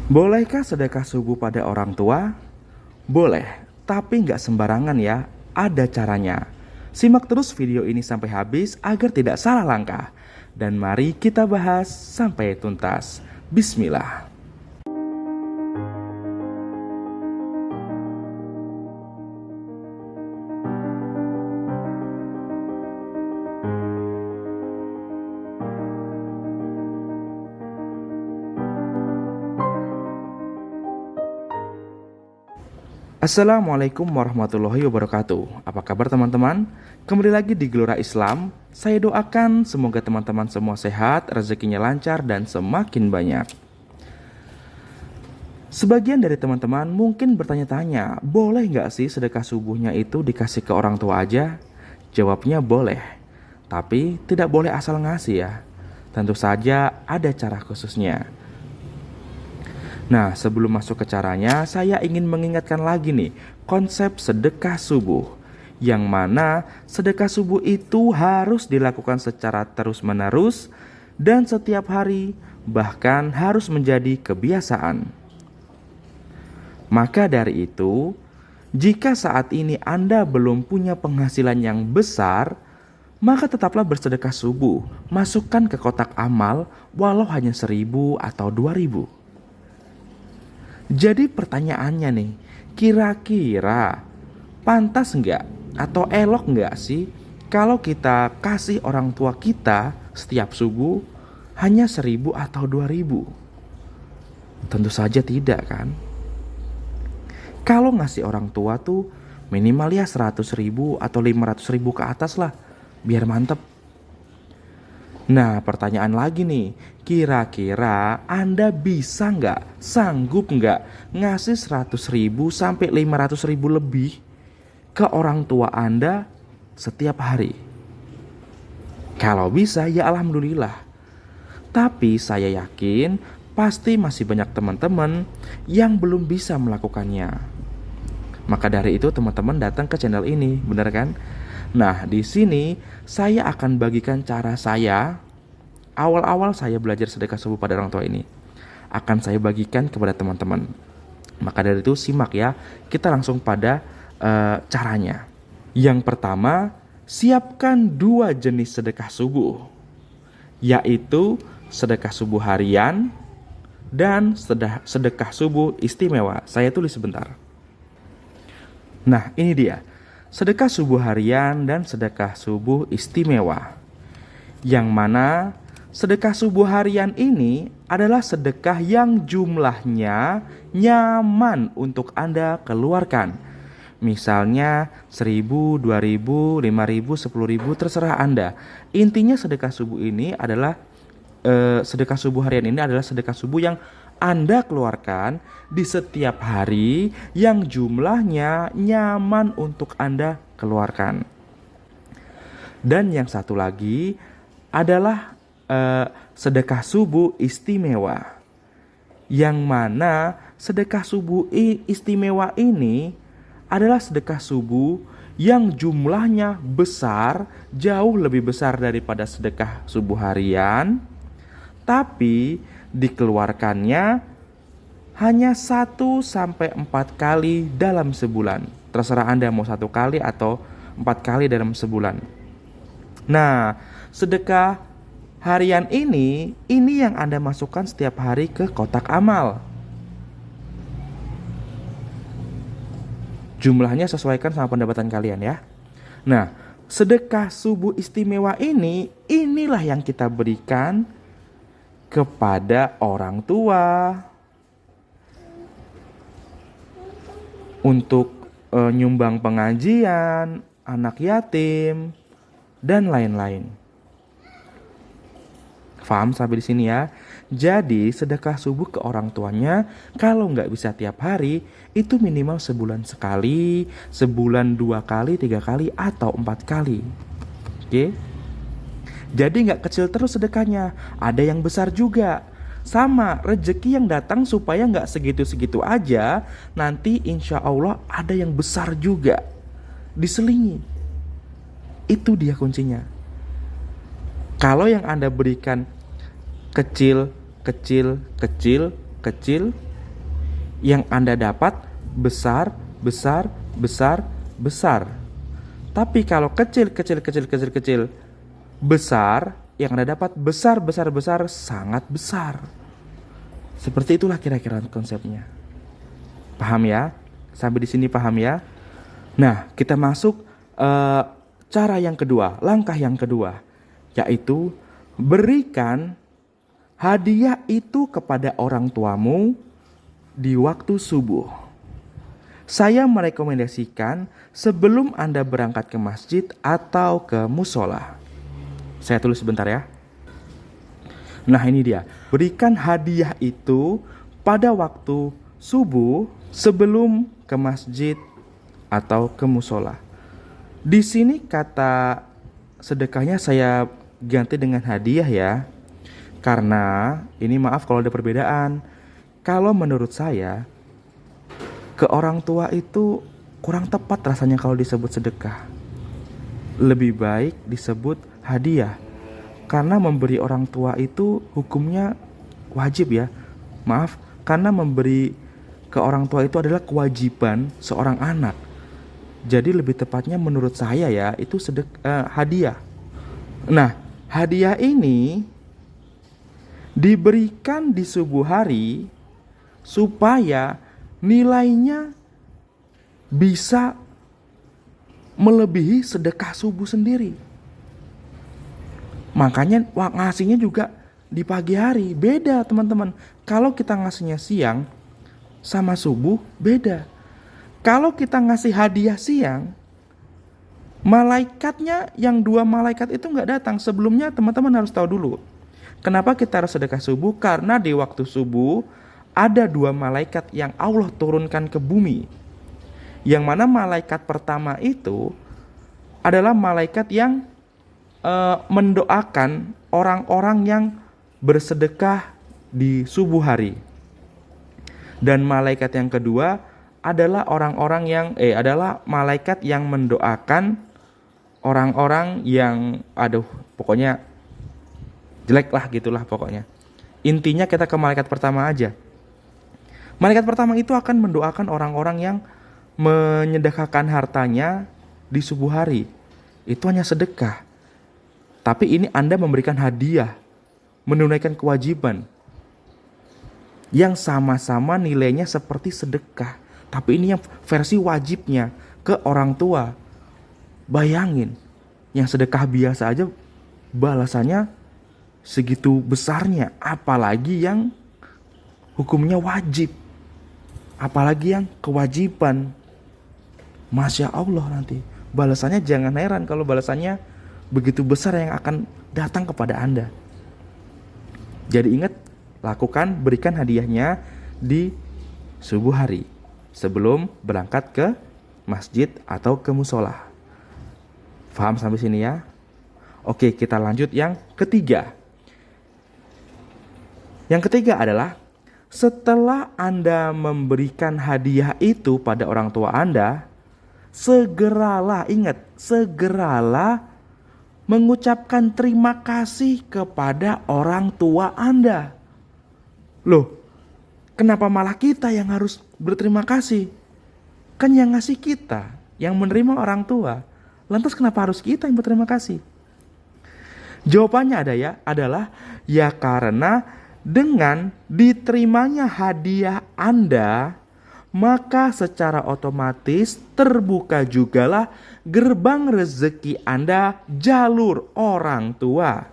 Bolehkah sedekah subuh pada orang tua? Boleh, tapi nggak sembarangan ya, ada caranya. Simak terus video ini sampai habis agar tidak salah langkah. Dan mari kita bahas sampai tuntas. Bismillah. Assalamualaikum warahmatullahi wabarakatuh. Apa kabar teman-teman? Kembali lagi di Gelora Islam. Saya doakan semoga teman-teman semua sehat, rezekinya lancar, dan semakin banyak. Sebagian dari teman-teman mungkin bertanya-tanya, boleh nggak sih sedekah subuhnya itu dikasih ke orang tua aja? Jawabnya boleh, tapi tidak boleh asal ngasih ya. Tentu saja ada cara khususnya. Nah, sebelum masuk ke caranya, saya ingin mengingatkan lagi nih, konsep sedekah subuh. Yang mana sedekah subuh itu harus dilakukan secara terus-menerus dan setiap hari, bahkan harus menjadi kebiasaan. Maka dari itu, jika saat ini Anda belum punya penghasilan yang besar, maka tetaplah bersedekah subuh, masukkan ke kotak amal walau hanya 1.000 atau 2.000. Jadi pertanyaannya nih, kira-kira pantas nggak atau elok nggak sih kalau kita kasih orang tua kita setiap subuh hanya 1.000 atau 2.000? Tentu saja tidak kan? Kalau ngasih orang tua tuh minimal ya 100.000 atau 500.000 ke atas lah, biar mantep. Nah, pertanyaan lagi nih, kira-kira Anda bisa nggak, sanggup nggak ngasih 100.000 sampai 500.000 lebih ke orang tua Anda setiap hari? Kalau bisa ya alhamdulillah. Tapi saya yakin pasti masih banyak teman-teman yang belum bisa melakukannya. Maka dari itu teman-teman datang ke channel ini, benar kan? Nah, di sini saya akan bagikan cara saya. Awal-awal saya belajar sedekah subuh pada orang tua ini akan saya bagikan kepada teman-teman. Maka dari itu simak ya. Kita langsung pada caranya. Yang pertama, siapkan 2 jenis sedekah subuh, yaitu sedekah subuh harian dan sedekah subuh istimewa. Saya tulis sebentar. Nah, ini dia. Sedekah subuh harian dan sedekah subuh istimewa. Yang mana sedekah subuh harian ini adalah sedekah yang jumlahnya nyaman untuk Anda keluarkan. Misalnya 1.000, 2.000, 5.000, 10.000 terserah Anda. Intinya sedekah subuh ini adalah sedekah subuh harian ini adalah sedekah subuh yang Anda keluarkan di setiap hari yang jumlahnya nyaman untuk Anda keluarkan. Dan yang satu lagi adalah sedekah subuh istimewa. Yang mana sedekah subuh istimewa ini adalah sedekah subuh yang jumlahnya besar, jauh lebih besar daripada sedekah subuh harian, tapi dikeluarkannya hanya 1 sampai 4 kali dalam sebulan. Terserah Anda mau 1 kali atau 4 kali dalam sebulan. Nah, sedekah harian ini yang Anda masukkan setiap hari ke kotak amal. Jumlahnya sesuaikan sama pendapatan kalian ya. Nah, sedekah subuh istimewa inilah yang kita berikan kepada orang tua untuk nyumbang pengajian, anak yatim, dan lain-lain. Paham sampai di sini ya? Jadi sedekah subuh ke orang tuanya kalau nggak bisa tiap hari, itu minimal sebulan sekali, sebulan 2 kali, 3 kali, atau 4 kali. Oke? Jadi nggak kecil terus sedekahnya, ada yang besar juga. Sama, rezeki yang datang supaya nggak segitu-segitu aja, nanti insya Allah ada yang besar juga. Diselingi. Itu dia kuncinya. Kalau yang Anda berikan kecil, Yang Anda dapat besar, besar, besar, besar. Tapi kalau kecil, kecil, kecil, kecil, kecil, besar, yang Anda dapat besar, besar, besar, sangat besar. Seperti itulah kira-kira konsepnya. Paham ya? Sampai di sini paham ya? Nah, kita masuk cara yang kedua, langkah yang kedua, yaitu berikan hadiah itu kepada orang tuamu di waktu subuh. Saya merekomendasikan sebelum Anda berangkat ke masjid atau ke musola. Saya tulis sebentar ya. Nah, ini dia. Berikan hadiah itu pada waktu subuh sebelum ke masjid atau ke musola. Di sini kata sedekahnya saya ganti dengan hadiah ya. Karena ini maaf kalau ada perbedaan. Kalau menurut saya ke orang tua itu kurang tepat rasanya kalau disebut sedekah. Lebih baik disebut hadiah. Karena memberi orang tua itu hukumnya wajib ya. Maaf, karena memberi ke orang tua itu adalah kewajiban seorang anak. Jadi lebih tepatnya menurut saya ya, itu hadiah. Nah, hadiah ini diberikan di subuh hari supaya nilainya bisa melebihi sedekah subuh sendiri. Makanya ngasihnya juga di pagi hari. Beda teman-teman. Kalau kita ngasihnya siang sama subuh beda. Kalau kita ngasih hadiah siang, malaikatnya yang 2 malaikat itu nggak datang. Sebelumnya teman-teman harus tahu dulu. Kenapa kita harus sedekah subuh? Karena di waktu subuh ada 2 malaikat yang Allah turunkan ke bumi. Yang mana malaikat pertama itu adalah malaikat yang mendoakan orang-orang yang bersedekah di subuh hari. Dan malaikat yang kedua adalah adalah malaikat yang mendoakan orang-orang yang pokoknya jelek lah gitulah pokoknya. Intinya kita ke malaikat pertama aja. Malaikat pertama itu akan mendoakan orang-orang yang menyedekahkan hartanya di subuh hari. Itu hanya sedekah. Tapi ini Anda memberikan hadiah, menunaikan kewajiban yang sama-sama nilainya seperti sedekah. Tapi ini yang versi wajibnya ke orang tua. Bayangin, yang sedekah biasa aja balasannya segitu besarnya. Apalagi yang hukumnya wajib. Apalagi yang kewajiban. Masya Allah nanti. Balasannya jangan heran kalau balasannya begitu besar yang akan datang kepada Anda. Jadi ingat, berikan hadiahnya di subuh hari sebelum berangkat ke masjid atau ke musola. Paham sampai sini ya? Oke, kita lanjut yang ketiga. Yang ketiga adalah setelah Anda memberikan hadiah itu pada orang tua Anda, segeralah mengucapkan terima kasih kepada orang tua Anda. Loh, kenapa malah kita yang harus berterima kasih? Kan yang ngasih kita, yang menerima orang tua. Lantas kenapa harus kita yang berterima kasih? Jawabannya adalah karena dengan diterimanya hadiah Anda, maka secara otomatis terbuka jugalah gerbang rezeki Anda, jalur orang tua.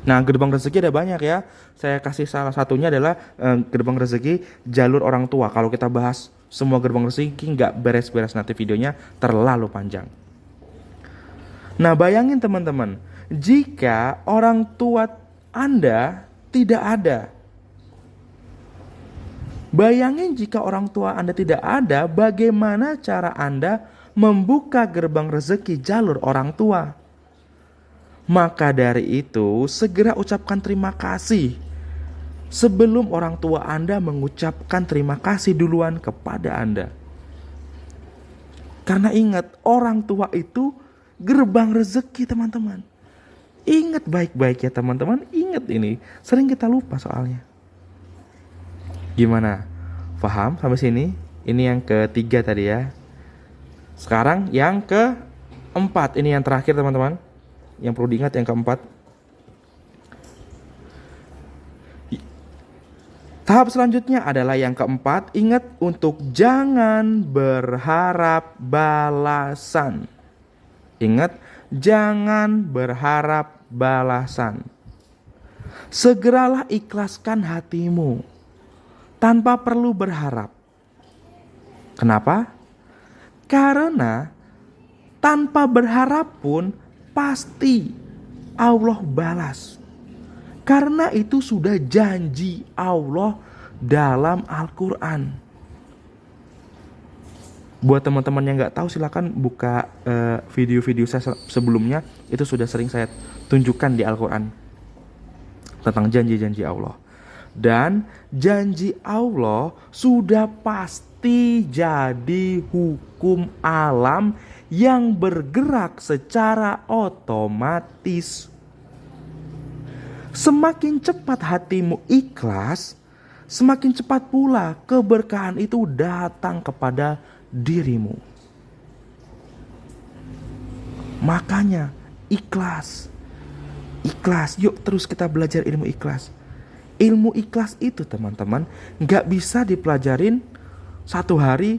Nah, gerbang rezeki ada banyak ya. Saya kasih salah satunya adalah gerbang rezeki jalur orang tua. Kalau kita bahas semua gerbang rezeki nggak beres-beres, nanti videonya terlalu panjang. Nah, bayangin teman-teman, jika orang tua Anda tidak ada. Bayangin jika orang tua Anda tidak ada, bagaimana cara Anda membuka gerbang rezeki jalur orang tua? Maka dari itu, segera ucapkan terima kasih sebelum orang tua Anda mengucapkan terima kasih duluan kepada Anda. Karena ingat, orang tua itu gerbang rezeki teman-teman. Ingat baik-baik ya teman-teman, ingat ini. Sering kita lupa soalnya. Gimana? Paham sampai sini? Ini yang ketiga tadi ya. Sekarang yang keempat, ini yang terakhir teman-teman. Yang perlu diingat yang keempat. Tahap selanjutnya adalah yang keempat, ingat untuk jangan berharap balasan. Ingat, jangan berharap balasan. Segeralah ikhlaskan hatimu tanpa perlu berharap. Kenapa? Karena tanpa berharap pun pasti Allah balas. Karena itu sudah janji Allah dalam Al-Quran. Buat teman-teman yang gak tahu silakan buka video-video saya sebelumnya. Itu sudah sering saya tunjukkan di Al-Quran tentang janji-janji Allah. Dan janji Allah sudah pasti jadi hukum alam yang bergerak secara otomatis. Semakin cepat hatimu ikhlas, semakin cepat pula keberkahan itu datang kepada dirimu. Makanya ikhlas. Ikhlas, yuk terus kita belajar ilmu ikhlas. Ilmu ikhlas itu teman-teman gak bisa dipelajarin satu hari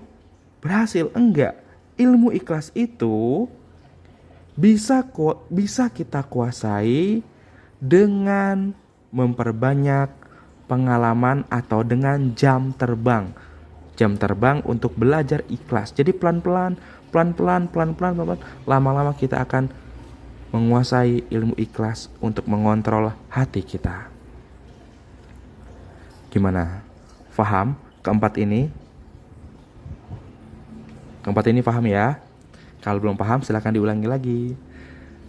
berhasil, enggak. Ilmu ikhlas itu bisa kita kuasai dengan memperbanyak pengalaman atau dengan jam terbang. Jam terbang untuk belajar ikhlas. Jadi pelan-pelan, lama-lama kita akan menguasai ilmu ikhlas untuk mengontrol hati kita. Gimana? Faham keempat ini? Keempat ini paham ya? Kalau belum paham silakan diulangi lagi.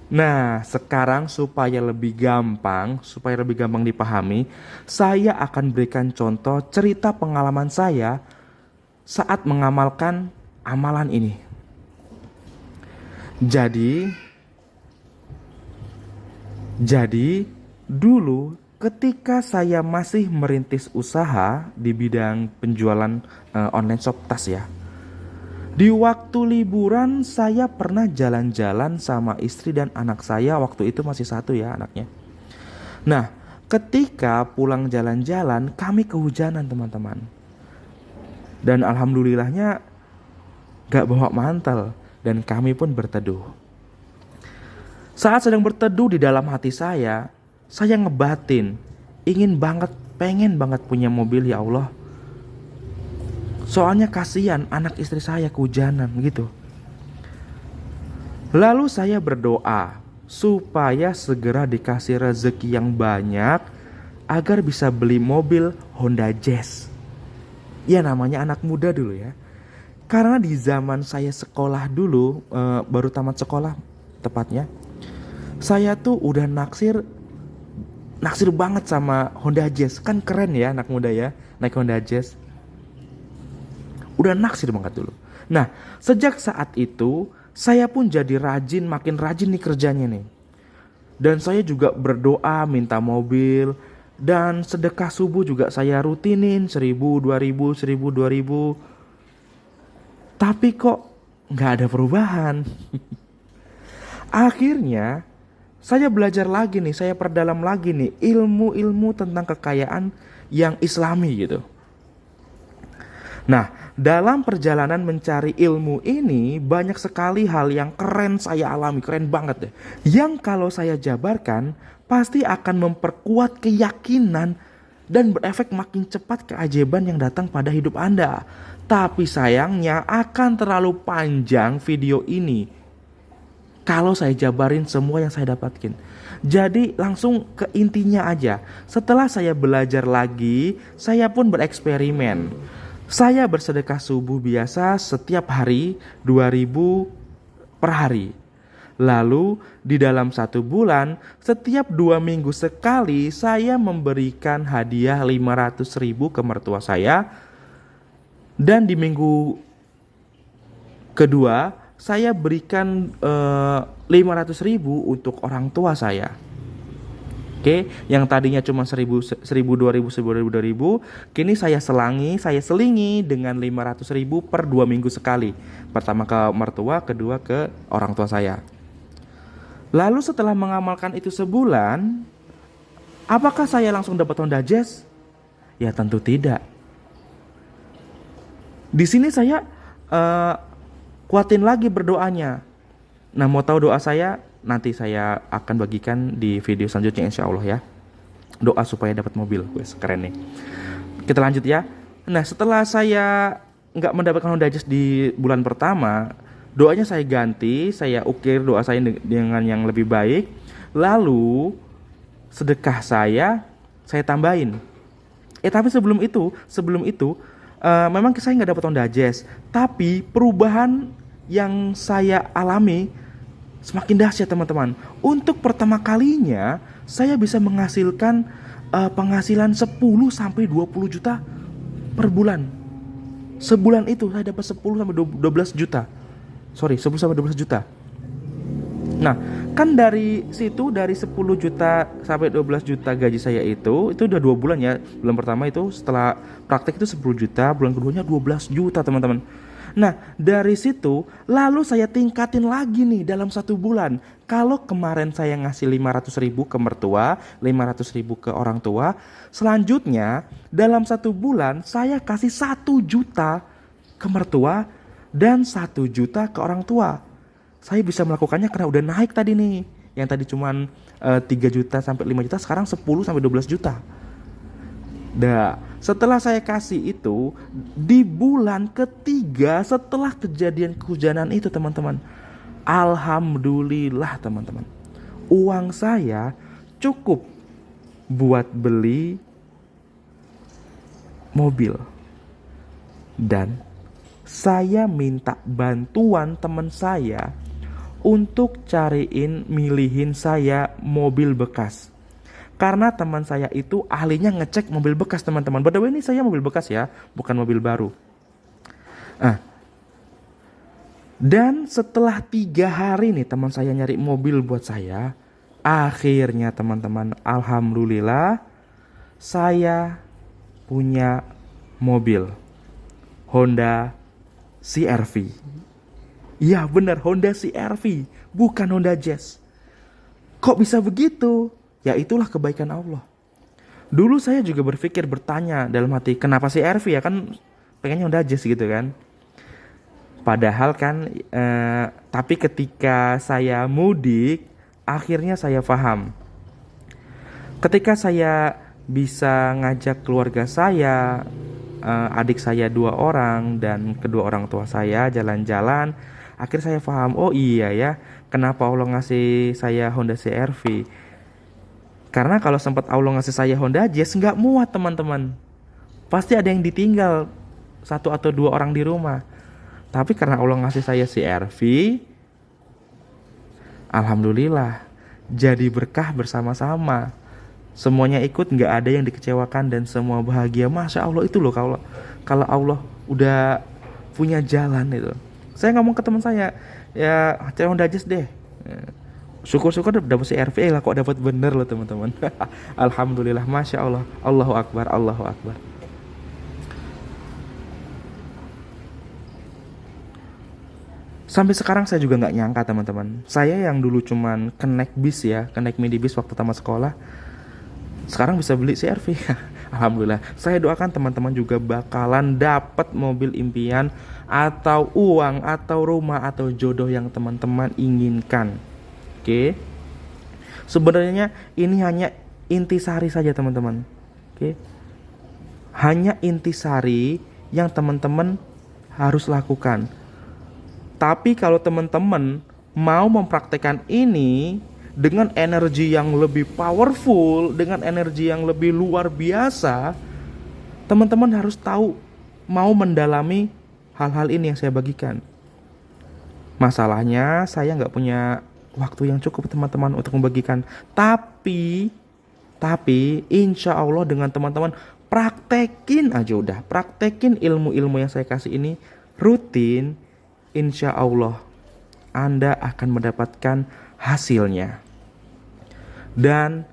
Nah, sekarang supaya lebih gampang dipahami, saya akan berikan contoh cerita pengalaman saya saat mengamalkan amalan ini. Jadi dulu ketika saya masih merintis usaha di bidang penjualan online shop tas ya. Di waktu liburan saya pernah jalan-jalan sama istri dan anak saya, waktu itu masih satu ya anaknya. Nah, ketika pulang jalan-jalan kami kehujanan teman-teman. Dan alhamdulillahnya gak bawa mantel dan kami pun berteduh. Saat sedang berteduh di dalam hati saya ngebatin, pengen banget punya mobil ya Allah. Soalnya kasihan anak istri saya kehujanan gitu. Lalu saya berdoa supaya segera dikasih rezeki yang banyak agar bisa beli mobil Honda Jazz. Ya namanya anak muda dulu ya. Karena di zaman saya sekolah dulu, baru tamat sekolah tepatnya, saya tuh udah naksir banget sama Honda Jazz. Kan keren ya anak muda ya naik Honda Jazz. Udah naksir banget dulu. Nah, sejak saat itu saya pun jadi makin rajin nih kerjanya nih. Dan saya juga berdoa minta mobil. Dan sedekah subuh juga saya rutinin 1.000, 2.000, 1.000, 2.000. Tapi kok gak ada perubahan. Akhirnya saya belajar lagi nih, saya perdalam lagi nih ilmu-ilmu tentang kekayaan yang islami gitu. Nah, dalam perjalanan mencari ilmu ini banyak sekali hal yang keren saya alami, keren banget deh. Yang kalau saya jabarkan pasti akan memperkuat keyakinan dan berefek makin cepat keajaiban yang datang pada hidup Anda. Tapi sayangnya akan terlalu panjang video ini kalau saya jabarin semua yang saya dapatkan. Jadi langsung ke intinya aja. Setelah saya belajar lagi, saya pun bereksperimen. Saya bersedekah subuh biasa setiap hari 2.000 per hari. Lalu di dalam 1 bulan, setiap 2 minggu sekali saya memberikan hadiah 500.000 ke mertua saya. Dan di minggu kedua saya berikan 500.000 untuk orang tua saya. Oke, yang tadinya cuma 1000, 1000, 2000, 1000, 2000, kini saya selingi dengan 500.000 per 2 minggu sekali. Pertama ke mertua, kedua ke orang tua saya. Lalu setelah mengamalkan itu sebulan, apakah saya langsung dapat Honda Jazz? Ya tentu tidak. Di sini saya kuatin lagi berdoanya. Nah, mau tahu doa saya? Nanti saya akan bagikan di video selanjutnya insya Allah ya. Doa supaya dapat mobil. Wes, keren nih. Kita lanjut ya. Nah, setelah saya nggak mendapatkan Honda Jazz di bulan pertama, doanya saya ganti, saya ukir doa saya dengan yang lebih baik. Lalu sedekah saya tambahin. Tapi sebelum itu memang saya nggak dapat Honda Jazz, tapi perubahan yang saya alami semakin dahsyat teman-teman. Untuk pertama kalinya saya bisa menghasilkan penghasilan 10 sampai 20 juta per bulan. Sebulan itu saya dapat 10 sampai 12 juta. 10 sampai 12 juta. Nah, kan dari situ, dari 10 juta sampai 12 juta gaji saya itu udah 2 bulan ya. Bulan pertama itu setelah praktek itu 10 juta, bulan keduanya 12 juta teman-teman. Nah, dari situ lalu saya tingkatin lagi nih dalam 1 bulan. Kalau kemarin saya ngasih 500.000 ke mertua, 500.000 ke orang tua, selanjutnya dalam 1 bulan saya kasih 1 juta ke mertua dan 1 juta ke orang tua. Saya bisa melakukannya karena udah naik tadi nih. Yang tadi cuman 3 juta sampai 5 juta, sekarang 10 sampai 12 juta. Nah, setelah saya kasih itu, di bulan ketiga setelah kejadian kehujanan itu teman-teman, alhamdulillah teman-teman, uang saya cukup buat beli mobil. Dan saya minta bantuan teman saya untuk milihin saya mobil bekas. Karena teman saya itu ahlinya ngecek mobil bekas teman-teman. By the way, ini saya mobil bekas ya, bukan mobil baru. Dan setelah 3 hari nih teman saya nyari mobil buat saya, akhirnya teman-teman, alhamdulillah saya punya mobil Honda CR-V. Iya benar, Honda CR-V, bukan Honda Jazz. Kok bisa begitu? Ya itulah kebaikan Allah. Dulu saya juga bertanya dalam hati, kenapa CR-V ya, kan pengennya Honda Jazz gitu kan. Padahal kan tapi ketika saya mudik, akhirnya saya paham. Ketika saya bisa ngajak keluarga saya, adik saya 2 orang dan kedua orang tua saya jalan-jalan, akhirnya saya paham, oh iya ya, kenapa Allah ngasih saya Honda CR-V. Karena kalau sempat Allah ngasih saya Honda Jazz nggak muat teman-teman. Pasti ada yang ditinggal 1 atau 2 orang di rumah. Tapi karena Allah ngasih saya CR-V, alhamdulillah jadi berkah bersama-sama. Semuanya ikut, nggak ada yang dikecewakan dan semua bahagia. Masya Allah, itu loh kalau Allah udah punya jalan itu. Saya ngomong ke teman saya, ya cari Honda Jazz deh. Syukur-syukur dapat CR-V lah, kok dapat bener loh teman-teman. Alhamdulillah, Masya Allah. Allahu Akbar, Allahu Akbar. Sampai sekarang saya juga nggak nyangka teman-teman. Saya yang dulu cuman kenaik bis ya, kenaik minibus waktu tamat sekolah, sekarang bisa beli CR-V. Alhamdulillah. Saya doakan teman-teman juga bakalan dapat mobil impian, atau uang, atau rumah, atau jodoh yang teman-teman inginkan. Oke. Sebenarnya ini hanya intisari saja teman-teman. Oke. Hanya intisari yang teman-teman harus lakukan. Tapi kalau teman-teman mau mempraktekkan ini dengan energi yang lebih powerful, dengan energi yang lebih luar biasa, teman-teman harus tahu, mau mendalami hal-hal ini yang saya bagikan. Masalahnya saya nggak punya waktu yang cukup teman-teman untuk membagikan. Tapi insya Allah dengan teman-teman praktekin aja udah. Praktekin ilmu-ilmu yang saya kasih ini rutin, insya Allah Anda akan mendapatkan hasilnya. Dan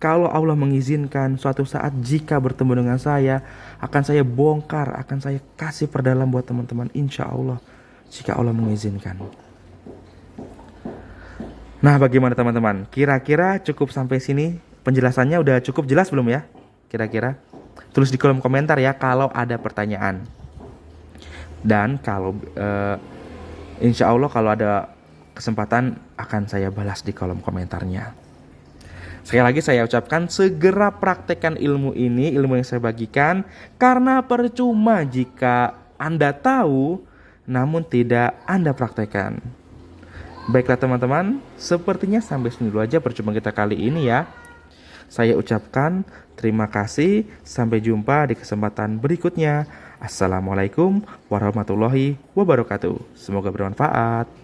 Kalau Allah mengizinkan suatu saat jika bertemu dengan saya, akan saya bongkar, akan saya kasih perdalam buat teman-teman, insya Allah, jika Allah mengizinkan. Nah, bagaimana teman-teman? Kira-kira cukup sampai sini? Penjelasannya udah cukup jelas belum ya? Kira-kira? Tulis di kolom komentar ya kalau ada pertanyaan. Dan kalau insya Allah kalau ada kesempatan akan saya balas di kolom komentarnya. Sekali lagi saya ucapkan segera praktekkan ilmu ini, ilmu yang saya bagikan, karena percuma jika Anda tahu namun tidak Anda praktekkan. Baiklah teman-teman, sepertinya sampai sini dulu aja percuma kita kali ini ya. Saya ucapkan terima kasih, sampai jumpa di kesempatan berikutnya. Assalamualaikum warahmatullahi wabarakatuh. Semoga bermanfaat.